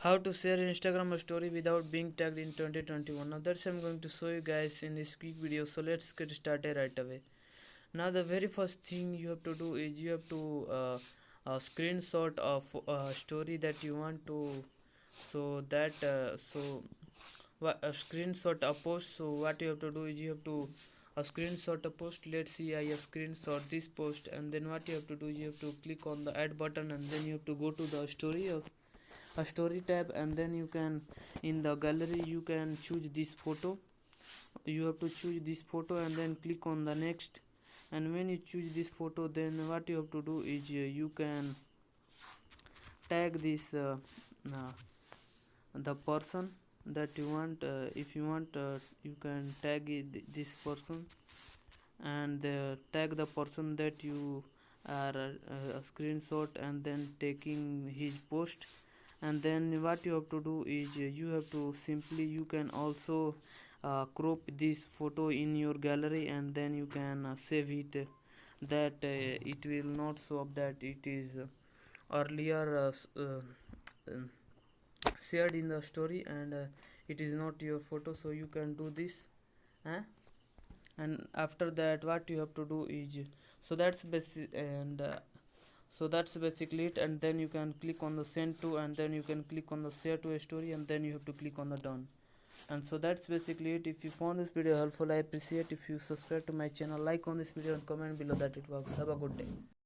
How to share Instagram story without being tagged in 2021. Now that's I'm going to show you guys in this quick video, so let's get started right away. Now the very first thing you have to do is you have to screenshot of a story that you want to, so that a screenshot a post. So what you have to do is you have to a screenshot a post. Let's see, I screenshot this post, and then what you have to do, you have to click on the add button, and then you have to go to the story of a story tab, and then you can, in the gallery, you can choose this photo. You have to choose this photo and then click on the next. And when you choose this photo, then what you have to do is you can tag this uh, the person that you want. If you want, you can tag this person, and tag the person that you are a screenshot, and then taking his post. And then what you have to do is you have to simply, you can also crop this photo in your gallery, and then you can save it, that it will not show up that it is earlier shared in the story, and it is not your photo. So you can do this, and after that what you have to do is, so that's basic, and so that's basically it. And then you can click on the send to, and then you can click on the share to a story, and then you have to click on the done. And so that's basically it. If you found this video helpful, I appreciate if you subscribe to my channel, like on this video, and comment below that it works. Have a good day.